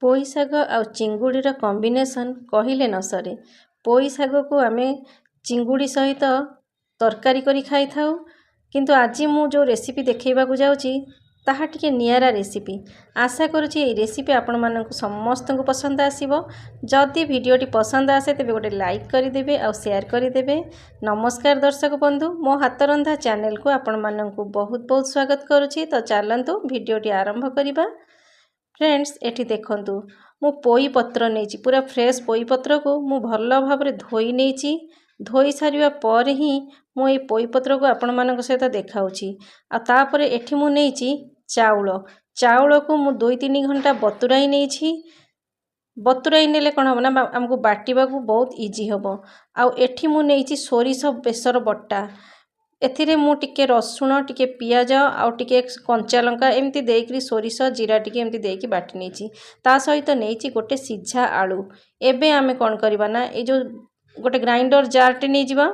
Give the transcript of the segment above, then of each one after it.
पोई शाग आ चिंगुड़ीर combination कहले न सरे। पोई शाग को आम चिंगुड़ी सहित तरकारी करी खाई थाउ, किंतु आज मु जो रेसिपी देखैबाकू जाउची ताहा टिके नियारा रेसिपी। आशा करुची ये रेसिपी आपण मानक समस्त को पसंद आसीबो। जदि वीडियोटी पसंद आसे तेबे गोटे लाइक करदेवे और शेयर करदेवे। नमस्कार दर्शक बंधु, मो हाथ रंधा चैनल को आपण मानक बहुत बहुत स्वागत करुची। तो चलतु वीडियोटी आरंभ करिबा। फ्रेंड्स एठी देखंतु मु पोई पत्र नेची, पूरा फ्रेश पोई पत्र को मु भल भाबरे धोई नेची। धोई सारिबा पर ही मु ए पोई पत्र को आपण मानक सहित देखाउची। आ तापरे एठी मु नेची चाउल। चाउल को मु 2-3 घंटा बतुराई नेची। बतुराई नेले कोन हो ना हमको बाटिबा को बहुत इजी हबो। आ एठी मु नेची सोरिष बेसर बट्टा। एथिरे मु टिके रसुण, टिके पियाज आउ टिके कंचा लंका एमती देकरी सोरिष जीरा टिके एमती देकी बाटी नेची। ता सहित नेची गोटे सिझा आलू। एबे आमे कोन करबा ना ए जो गोटे ग्राइंडर जार टे नै जिबा।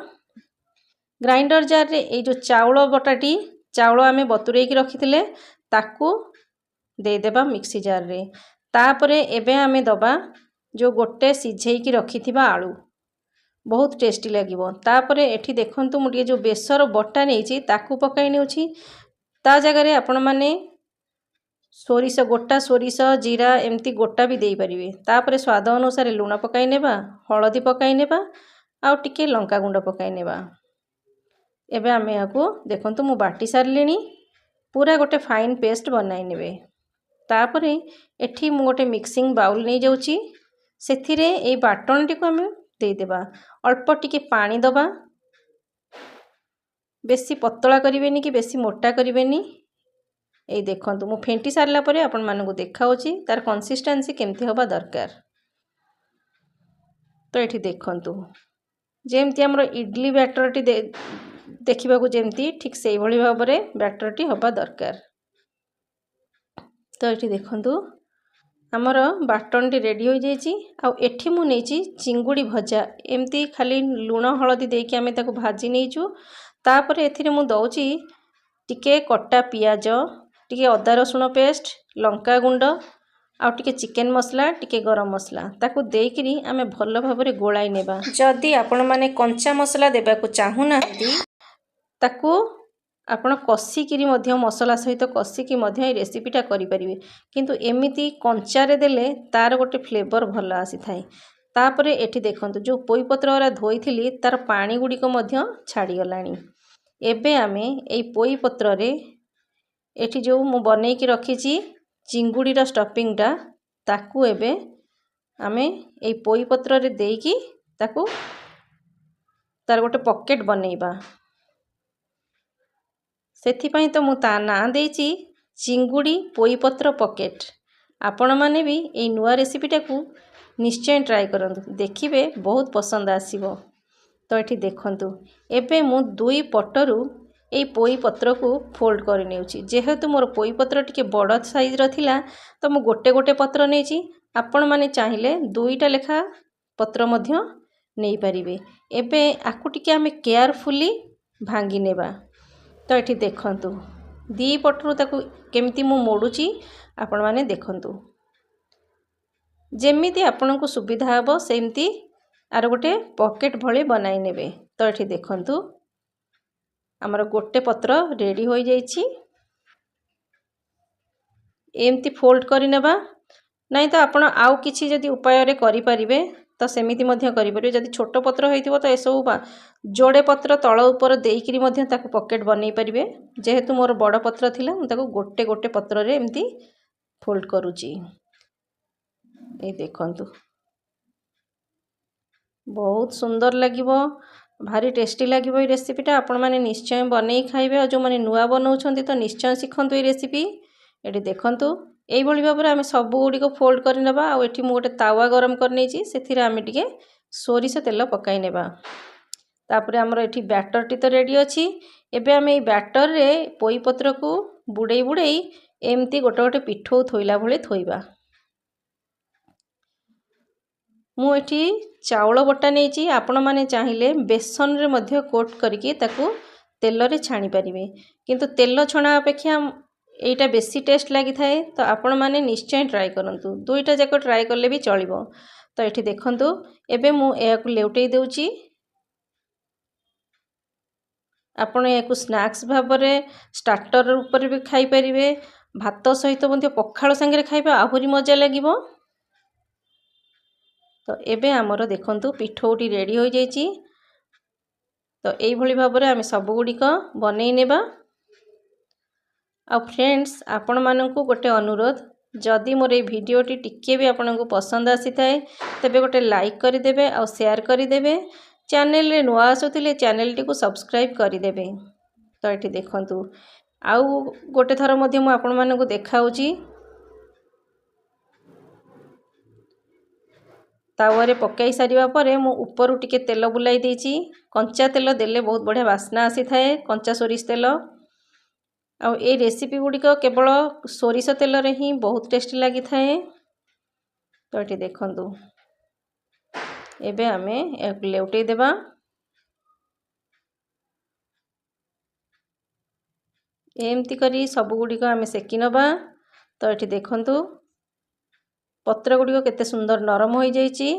ग्राइंडर जार रे ए जो चाउल बटाटी, चाउल आमे बतुरेई की रखिथिले ताकू दे देबा मिक्सी जार रे। तापरे एबे आमे दबा जो गोटे सिझेई की रखिथिबा आलू। बहुत टेस्टी लगिबो। तापरे एठी देखंतु मु टिके जो बेसर बटा नेची ताकू पकाई नेउची। ता जगह रे आपण माने सोरिष, गोटा सोरिष जीरा एमती गोटा भी देई परिबे। तापरे स्वाद अनुसार लूण पकाई नेबा, हळदी पकाई नेबा आउ टिके लंका गुंड पकाई नेबा। एबे आमे याकू देखंतु मु बाटी सारलेनी, पूरा गोटे फाइन पेस्ट बनाई नेबे। तापरे एठी मु गोटे मिक्सिंग बाउल नै जाउची। सेथिरे ए बाटन टिको आमे दे देबा। अल्प टिके पानी दबा। बेसी पतला करिवेनी कि बेसी मोटा करिवेनी। ए देखंतु मु फेंटी सारला परे आपण मानकु देखाउची तार कंसिस्टेंसी केमती होबा दरकार। तो एठी देखंतु जेमती हमरो इडली बैटरटी देखिबाकू जेमती ठीक सेही भली भाबरे बैटरटी होबा दरकार। तो एठी देखंतु आमर बाटनटी रेडी हो जाइए। आउ एठी मु नेची चिंगुड़ी भजा, एमती खाली लूण हलदी देकी आमे ताको भाजी नेचु। तापरे एथिरे मु दउची टिके कटा पियाज, टिके अदा रसुण पेस्ट, लंका गुंड आउ टिके चिकन मसला, टिके गरम मसला ताको देकरी आमे भल भाबरे गोलाई नेबा। जदि आपण माने कंचा मसला देबाकू चाहू नांती ताकू आपण कसिकिरी मध्य मसला सहित कसिकी मध्य ए रेसिपीटा करि परिबे, किंतु एमिति कंचारे देले तार गोटे फ्लेवर भल आसी थाए। तापरे एठी देखंतु जो पोई पत्र वाला धोईथिली तार पानी गुडी को मध्य छाडी गलानी। एबे आमे एई पोई पत्र रे एठी जो मु बनै की रखीची चिंगुड़ी रा स्टफिंगटा ताकू एबे आमे एई पोई पत्र रे देकी ताकू तार गोटे पॉकेट बनैबा। सेथिपाई तो मु ता ना देची चिंगुड़ी पोई पत्र पॉकेट। आपण माने भी ए नुआ रेसिपीटा को निश्चय ट्राई करंतु, देखिबे बहुत पसंद आसीबो। तो एठी देखंतु एबे मु 2 पटरु ए पोई पत्र को फोल्ड कर नेउची। जेहेतु मोर पोई पत्र टिके बड़ साइज र थिला तो मु गोटे गोटे पत्र नेची। आपण माने चाहिले 2टा लेखा पत्र मध्य नै परिबे। एबे आकु टिके आमे केयरफुली भांगी नेबा। तो एठी देखंतु 2 पटरु ताकू केमती मु मोडुची आपण माने देखंतु। जेमिति आपनको सुविधा हबो सेमती आर गोटे पॉकेट भली बनाई नेबे। तो एठी देखंतु हमर गोटे पत्र रेडी होई जाईची। एमती फोल्ड करि नेबा। नहीं तो आपण आउ किछि जदि उपाय रे करि परिबे तो सेमिति मध्य करि परिबे। जदि छोट पत्र होइतिबो तो एसबु जोड़े पत्र तळ ऊपर देइकरी मध्य ताकू पॉकेट बनै परिबे। जेहेतु मोर बड़ पत्र थिला मु ताकू गोटे गोटे पत्र रे एमती फोल्ड करूची। ए देखंतु बहुत सुंदर लागिबो, भारी टेस्टी लागिबो ए रेसिपीटा। आपण माने निश्चय बनै खाइबे। और जो माने नुआ बनाउछंती तो निश्चय सिखंतु ए रेसिपी। एठी देखंतु एई भली भाबरे आमे सब गुडी को फोल्ड कर नेबा। आ एठी मु गोटे तावा गरम कर नेची, सेथिरे आमे टिके सोरिष तेल पकाई नेबा। तापरे हमर एठी बैटर टी तो रेडी अछि। एबे आमे ए बैटर रे पोई पत्र को बुडई बुडई एमती गोटे गोटे पिठो थोइला भले थोइबा। मु एठी चाउल बटा नेची। आपण माने चाहिले बेसन रे मध्य कोट करके ताकू तेल रे छाणी परिबे, किंतु तेल छणा अपेक्षा এইटा बेसी टेस्ट लगी थाए। तो आपण माने निश्चय ट्राई करंतु, दुईटा जाक ट्राई करले भी चलिबो। तो ये देखंतु एबे मु एयाकु लेउटेई देउची। आपण याकु स्नैक्स भाबरे स्टार्टर ऊपर भी खाई परिवे, भात सहित मध्य पखाळ संगे खाइबा आहुरी मजा लागिबो। तो एबे हमरो देखंतु पिठौटी रेडी हो जाइची। तो एई भली भाबरे आमे सब गुडी को बनेई नेबा। आ फ्रेंड्स आपण माननकु गोटे अनुरोध, जदि मोर ए भिडियोटी टिके भी आपनकु पसंद आसी थाए तबे गोटे लाइक करि देबे आ शेयर करि देबे। चैनल रे नुआ आसुतिले चैनल टी को सब्सक्राइब करि देबे। तो एठी देखंतु आउ गोटे थर मध्ये मु आपण माननकु देखाउची। तावारे पकाई सारिबा परे मु ऊपर टिके तेल बुलाई देची। कंचा तेल देले बहुत बढ़िया वासना आसी थाए, कंचा सोरिष तेल। आ ए रेसिपी गुडी को केवल सोरिष तेल रे ही बहुत टेस्टी लगी थाए। तो एठी देखंतु एबे आमे एक लेउटेई देबा। एमती करी सब गुडी को आमे सेकी नबा। तो एठी देखंतु पत्र गुडी को केते सुंदर नरम हो जाइची।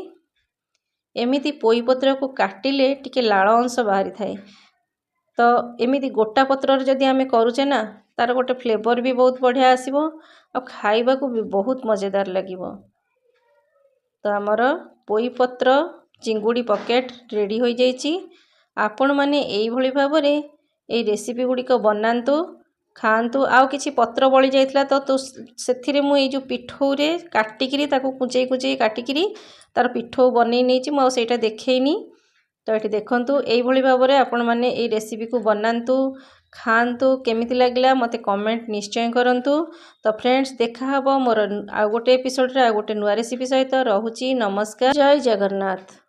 एमिति पोई पत्र को काटिले टिके लाळ अंश बाहरी थाए। तो एमिति गोटा पत्र जदि आमे करूचे ना तार गोटे फ्लेवर भी बहुत बढ़िया आसीबो और खाइबा को भी बहुत मजेदार लागिबो। तो हमर पोई पत्र चिंगुड़ी पॉकेट रेडी हो जाइची। आपण माने एई भली भाबरे ए रेसिपी गुडी को बनांतु, खांतु। आउ किछि पत्र बळी जाइतला तो सेथिरे मु ए जो पिठौ रे काटिकिरी ताको कुचेई कुचेई काटिकिरी तार पिठौ बनेई नेची मु सेटा देखैनी। तो एठी देखंतु एई भली भाबरे आपण माने ए रेसिपी को बनांतु, खांतु। केमिति लागला मते कमेंट निश्चय करंतु। तो फ्रेंड्स देखा हबो मोर आ गोटे एपिसोड रे आ गोटे नुआ रेसिपी सहित। रहूची नमस्कार, जय जगन्नाथ।